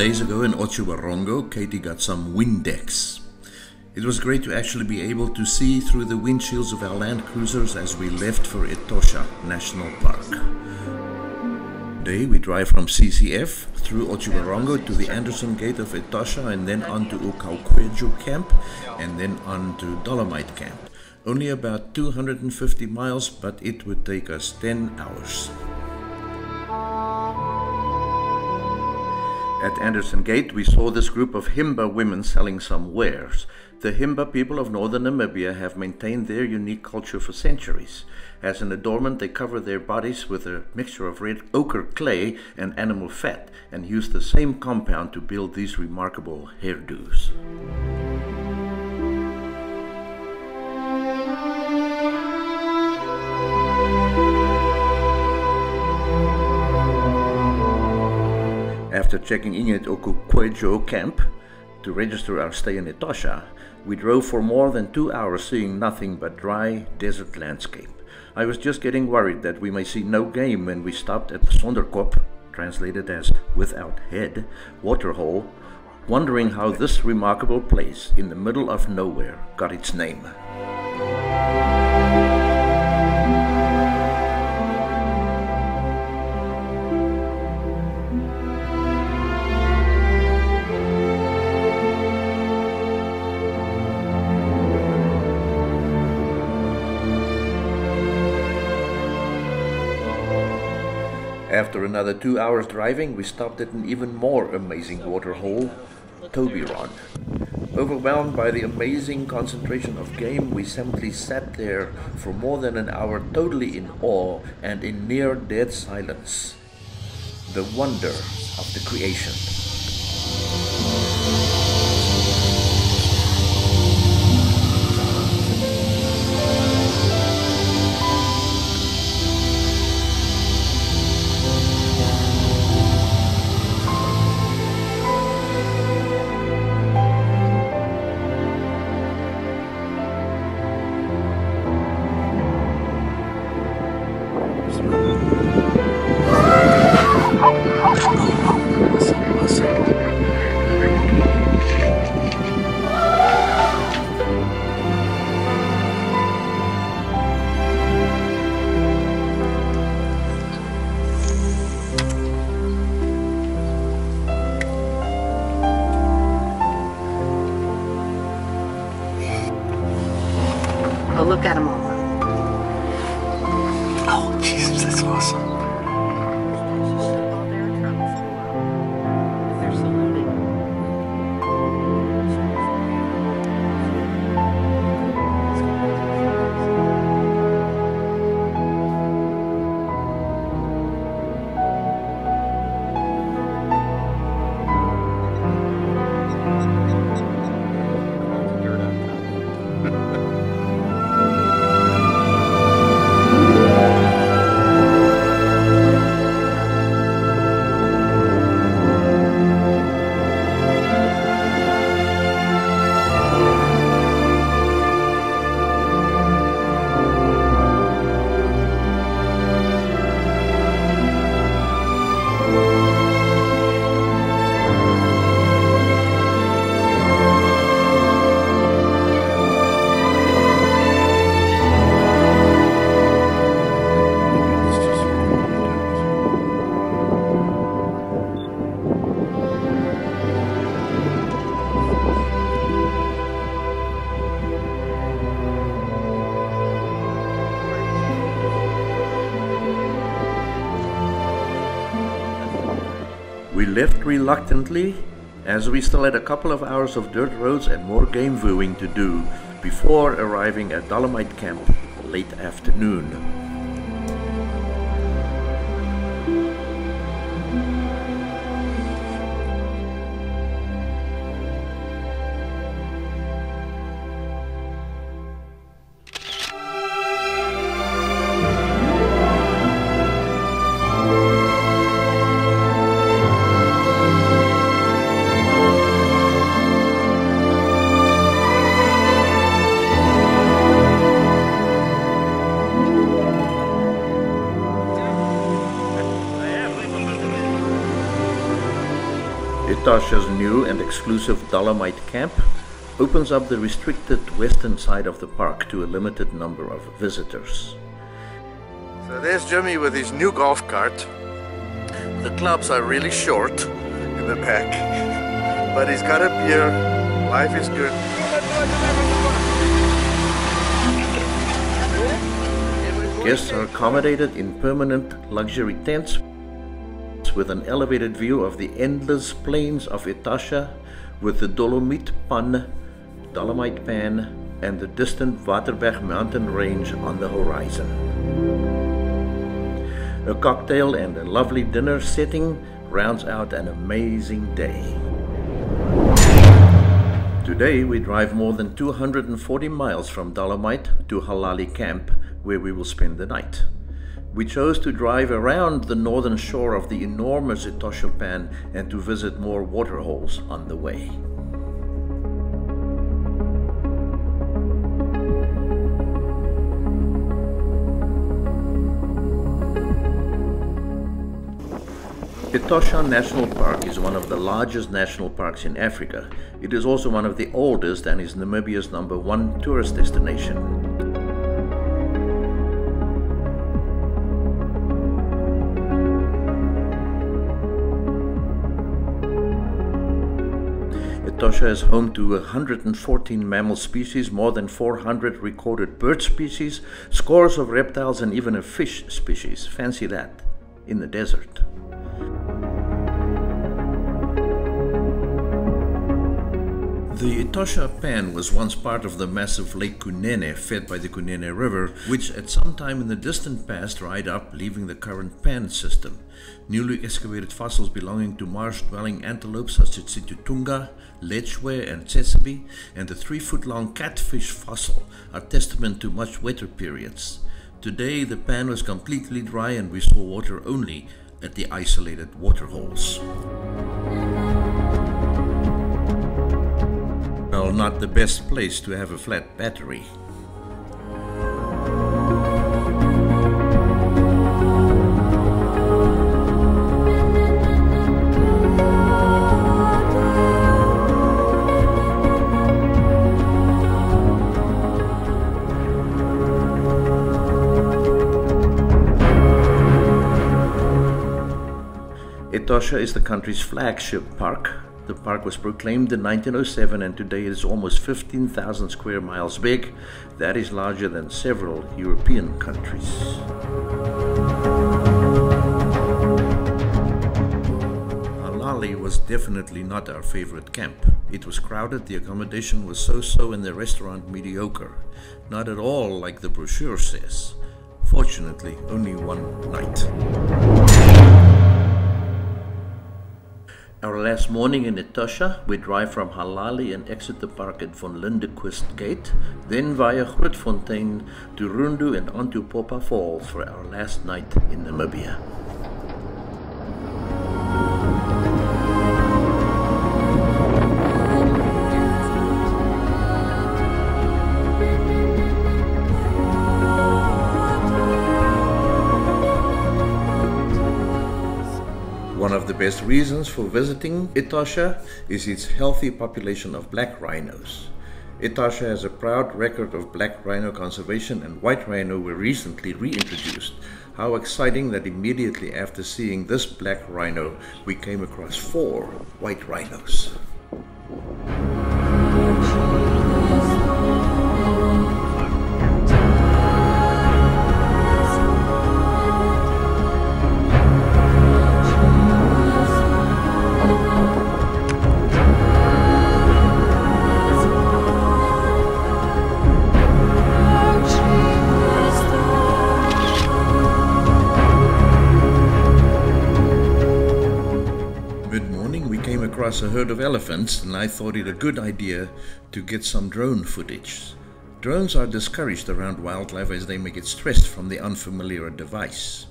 days ago in Okavango, Katie got some Windex. It was great to actually be able to see through the windshields of our Land Cruisers as we left for Etosha National Park. Today we drive from CCF through Okavango to the Anderson Gate of Etosha and then on to Okavango Camp and then on to Dolomite Camp. Only about 250 miles, but it would take us 10 hours. At Anderson Gate, we saw this group of Himba women selling some wares. The Himba people of northern Namibia have maintained their unique culture for centuries. As an adornment, they cover their bodies with a mixture of red ochre clay and animal fat and use the same compound to build these remarkable hairdos. After checking in at Okavango Camp to register our stay in Etosha, we drove for more than 2 hours seeing nothing but dry desert landscape. I was just getting worried that we may see no game when we stopped at the Sonderkop, translated as without head, waterhole, wondering how this remarkable place in the middle of nowhere got its name. After another 2 hours driving, we stopped at an even more amazing waterhole, Chobe. Overwhelmed by the amazing concentration of game, we simply sat there for more than an hour, totally in awe and in near dead silence. The wonder of the creation. Go look at them all. Oh, Jesus, that's awesome. We left reluctantly, as we still had a couple of hours of dirt roads and more game viewing to do before arriving at Dolomite Camp late afternoon. Etosha's new and exclusive Dolomite camp opens up the restricted western side of the park to a limited number of visitors. So there's Jimmy with his new golf cart. The clubs are really short in the back, but he's got a beer. Life is good. Guests are accommodated in permanent luxury tents with an elevated view of the endless plains of Etosha with the Dolomite Pan, and the distant Waterberg mountain range on the horizon. A cocktail and a lovely dinner setting rounds out an amazing day. Today we drive more than 240 miles from Dolomite to Kalahari Camp, where we will spend the night. We chose to drive around the northern shore of the enormous Etosha Pan and to visit more waterholes on the way. Etosha National Park is one of the largest national parks in Africa. It is also one of the oldest and is Namibia's #1 tourist destination. Etosha is home to 114 mammal species, more than 400 recorded bird species, scores of reptiles, and even a fish species. Fancy that, in the desert. The Etosha Pan was once part of the massive Lake Kunene, fed by the Kunene River, which at some time in the distant past dried up, leaving the current pan system. Newly excavated fossils belonging to marsh-dwelling antelopes such as Situtunga, Lechwe, and Tsesabe, and the 3-foot-long catfish fossil are testament to much wetter periods. Today, the pan was completely dry and we saw water only at the isolated waterholes. Well, not the best place to have a flat battery. Etosha is the country's flagship park. The park was proclaimed in 1907 and today it is almost 15,000 square miles big. That is larger than several European countries. Kalahari was definitely not our favorite camp. It was crowded, the accommodation was so-so, and the restaurant mediocre. Not at all like the brochure says. Fortunately, only one night. Our last morning in Etosha, we drive from Kalahari and exit the park at Von Lindequist Gate, then via Grootfontein to Rundu and onto Popa Falls for our last night in Namibia. One of the best reasons for visiting Etosha is its healthy population of black rhinos. Etosha has a proud record of black rhino conservation, and white rhino were recently reintroduced. How exciting that immediately after seeing this black rhino, we came across 4 white rhinos. Across a herd of elephants, and I thought it a good idea to get some drone footage. Drones are discouraged around wildlife as they may get stressed from the unfamiliar device.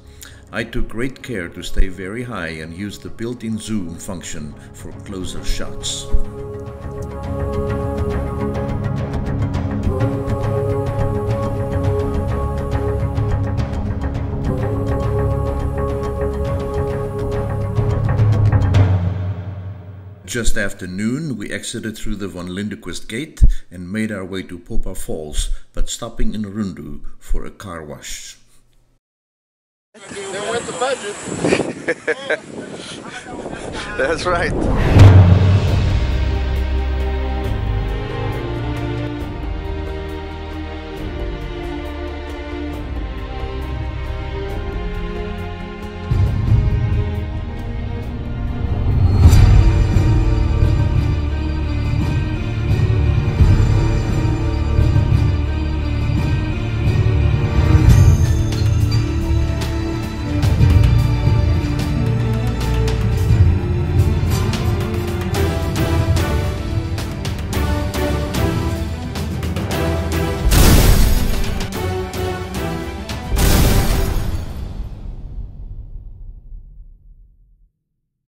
I took great care to stay very high and used the built-in zoom function for closer shots. Just after noon, we exited through the Von Lindequist Gate and made our way to Popa Falls, but stopping in Rundu for a car wash. They went the budget. That's right.